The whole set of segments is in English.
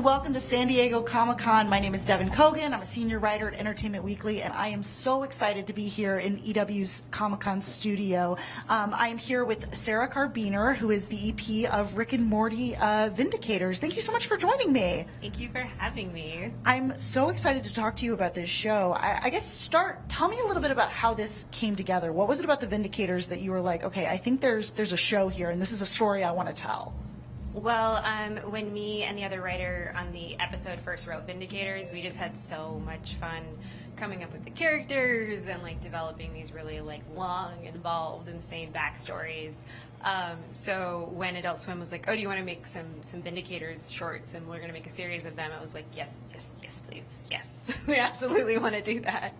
welcome to San Diego Comic-Con. My name is Devin Kogan. I'm a senior writer at Entertainment Weekly, and I am so excited to be here in EW's Comic-Con studio. I am here with Sarah Carbiner, who is the EP of Rick and Morty Vindicators. Thank you so much for joining me. Thank you for having me. I'm so excited to talk to you about this show. I guess tell me a little bit about how this came together. What was it about the Vindicators that you were like, okay, I think there's a show here, and this is a story I want to tell? Well, when me and the other writer on the episode first wrote Vindicators, we just had so much fun coming up with the characters and like developing these really like long, involved, insane backstories. So when Adult Swim was like, oh, do you want to make some Vindicators shorts and we're going to make a series of them, I was like, yes, please, yes. We absolutely want to do that.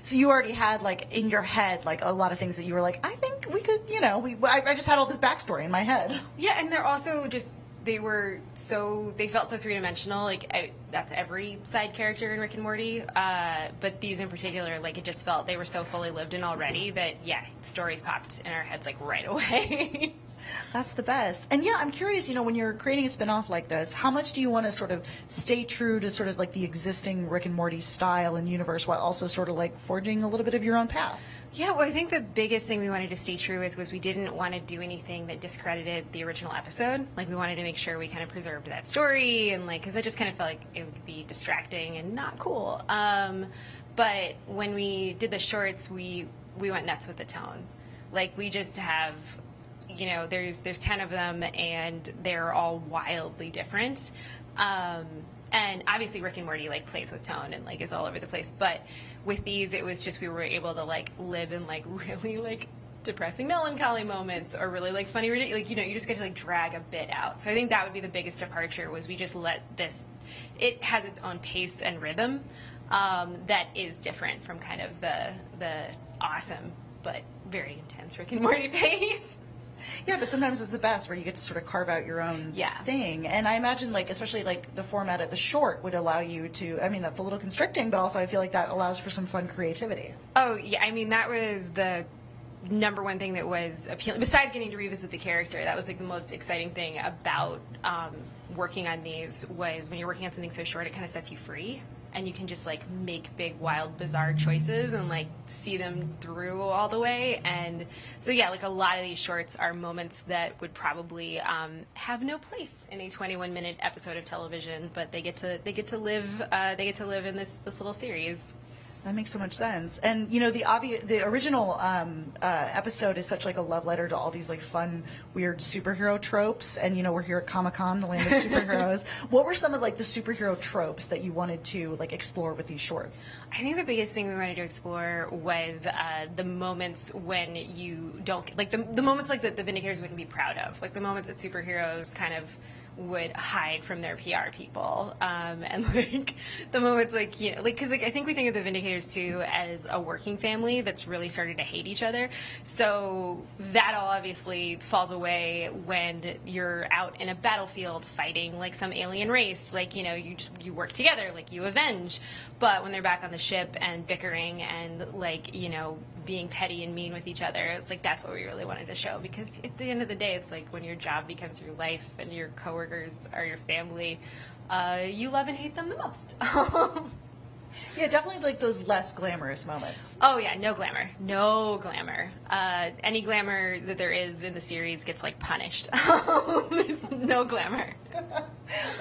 So you already had, like, in your head, like, a lot of things that you were like, I think we could, I just had all this backstory in my head. Yeah, and they're also just, they felt so three-dimensional. Like, that's every side character in Rick and Morty. But these in particular, like, it just felt they were so fully lived in already that, yeah, stories popped in our heads, like, right away. That's the best. And yeah, I'm curious, when you're creating a spin-off like this, how much do you want to sort of stay true to sort of like the existing Rick and Morty style and universe while also sort of like forging a little bit of your own path? Yeah, well, I think the biggest thing we wanted to stay true with was we didn't want to do anything that discredited the original episode. Like, we wanted to make sure we kind of preserved that story and like, because I just kind of felt like it would be distracting and not cool. But when we did the shorts, we went nuts with the tone. Like, we just have... there's 10 of them, and they're all wildly different. And obviously Rick and Morty, like, plays with tone and, like, is all over the place. But with these, it was just we were able to, like, live in, like, really, like, depressing melancholy moments or really, like, funny, like, you just get to, like, drag a bit out. So I think that would be the biggest departure was we just let this, it has its own pace and rhythm that is different from kind of the awesome but very intense Rick and Morty pace. Yeah, but sometimes it's the best where you get to sort of carve out your own thing. And I imagine, like, especially, like, the format of the short would allow you to, I mean, that's a little constricting, but also I feel like that allows for some fun creativity. Oh, yeah, I mean, that was the number one thing that was appealing. Besides getting to revisit the character, that was, like, the most exciting thing about working on these was when you're working on something so short, it kind of sets you free. And you can just, like, make big, wild, bizarre choices and, like, see them through all the way. And so, yeah, like, a lot of these shorts are moments that would probably have no place in a 21-minute episode of television, but they get to live in this little series. That makes so much sense. And, the original episode is such, like, a love letter to all these, like, fun, weird superhero tropes. And, we're here at Comic-Con, the land of superheroes. What were some of, like, the superhero tropes that you wanted to, like, explore with these shorts? I think the biggest thing we wanted to explore was the moments when you don't, like, the moments, like, that the Vindicators wouldn't be proud of. Like, the moments that superheroes kind of would hide from their PR people, and like the moments like because like I think we think of the Vindicators too as a working family that's really started to hate each other. So that all obviously falls away when you're out in a battlefield fighting like some alien race. Like you work together, like you avenge. But when they're back on the ship and bickering and like being petty and mean with each other, it's like that's what we really wanted to show, because at the end of the day it's like when your job becomes your life and your coworkers are your family, you love and hate them the most. Yeah, definitely like those less glamorous moments. Oh yeah, no glamour. Any glamour that there is in the series gets like punished. There's no glamour.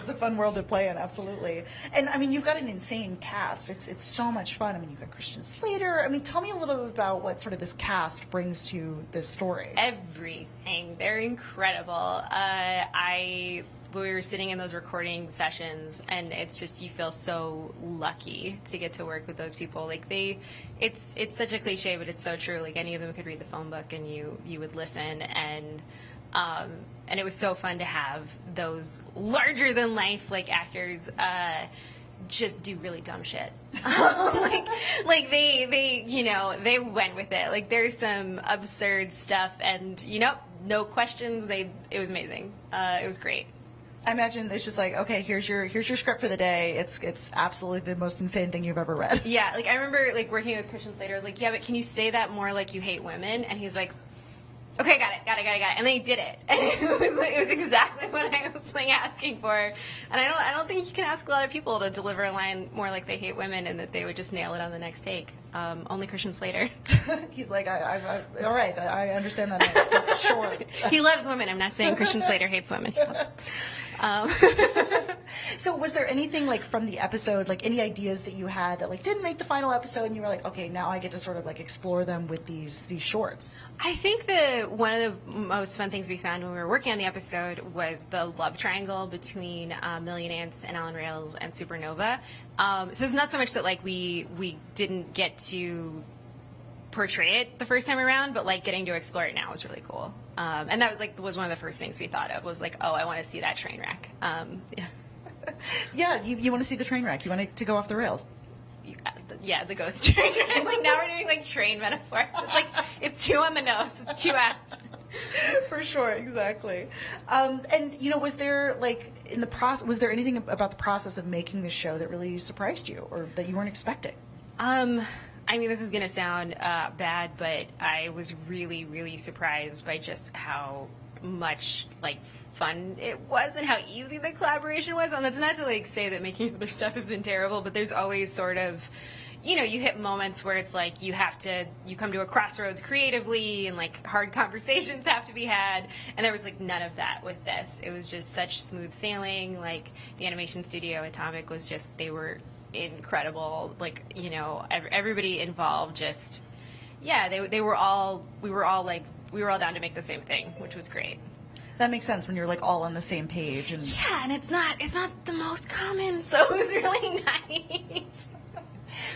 It's a fun world to play in, absolutely. And I mean, you've got an insane cast. It's so much fun. I mean, you've got Christian Slater. I mean, tell me a little bit about what sort of this cast brings to this story. Everything. They're incredible. We were sitting in those recording sessions, and it's just, you feel so lucky to get to work with those people. Like it's such a cliche, but it's so true. Like any of them could read the phone book and you would listen, and it was so fun to have those larger than life like actors just do really dumb shit. like they went with it. Like there's some absurd stuff, and no questions. It was amazing. It was great. I imagine it's just like, okay, here's your script for the day. It's absolutely the most insane thing you've ever read. Yeah, like I remember like working with Christian Slater. I was like, yeah, but can you say that more like you hate women? And he's like, okay, got it. And they did it. And it was exactly what I was like asking for. And I don't think you can ask a lot of people to deliver a line more like they hate women and that they would just nail it on the next take. Only Christian Slater. He's like, all right, I understand that now. Sure. He loves women. I'm not saying Christian Slater hates women. He loves them. So was there anything like from the episode, like any ideas that you had that like didn't make the final episode and you were like, okay, now I get to sort of like explore them with these shorts? I think one of the most fun things we found when we were working on the episode was the love triangle between Million Ants and Alan Rails and Supernova. So it's not so much that like we didn't get to portray it the first time around, but like getting to explore it now was really cool. And that like was one of the first things we thought of was like, oh, I want to see that train wreck. Yeah. Yeah, you want to see the train wreck. You want it to go off the rails. Yeah, the ghost train wreck. Like now we're doing like train metaphors. It's like it's too on the nose. It's too apt. For sure, exactly. And you know, was there like in the process? Was there anything about the process of making this show that really surprised you, or that you weren't expecting? I mean, this is going to sound bad, but I was really, really surprised by just how much like fun it was and how easy the collaboration was. And that's not to like say that making other stuff has been terrible, but there's always sort of, you know, you hit moments where it's like you come to a crossroads creatively and like hard conversations have to be had. And there was like none of that with this. It was just such smooth sailing. Like the animation studio, Atomic, was just, they were incredible. Like, you know, everybody involved just, yeah, we were all down to make the same thing, which was great. That makes sense when you're like all on the same page. And yeah, and it's not the most common, so it was really nice.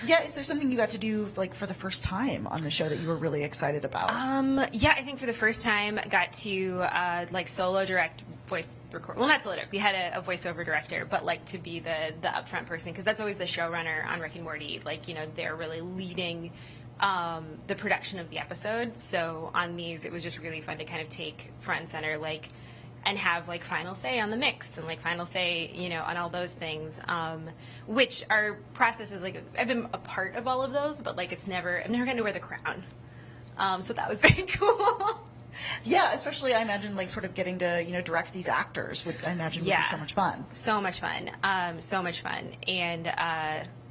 Yeah, is there something you got to do like for the first time on the show that you were really excited about? Yeah, I think for the first time got to like solo direct voice record. Well, not solo direct. We had a voiceover director, but like to be the upfront person, because that's always the showrunner on Rick and Morty. Like, you know, they're really leading the production of the episode. So on these, it was just really fun to kind of take front and center, like, and have like final say on the mix and like final say, you know, on all those things, which our process is like, I've been a part of all of those, but like I've never gotten to wear the crown. So that was very cool. Yeah, especially I imagine like sort of getting to, you know, direct these actors would, I imagine, would be so much fun. So much fun. So much fun. And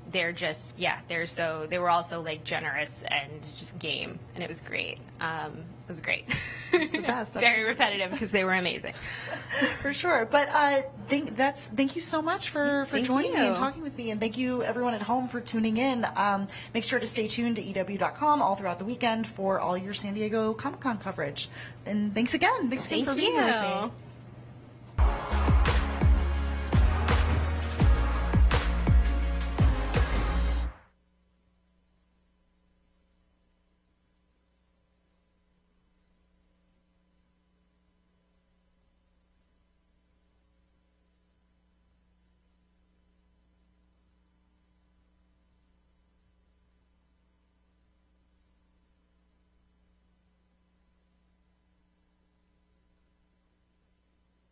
they're just, they were also like generous and just game, and it was great. It was great. It's the best. Very repetitive because they were amazing. For sure. But thank you so much for joining me and talking with me, and thank you everyone at home for tuning in. Make sure to stay tuned to EW.com all throughout the weekend for all your San Diego Comic-Con coverage. And thanks again. Thanks again for being here with me.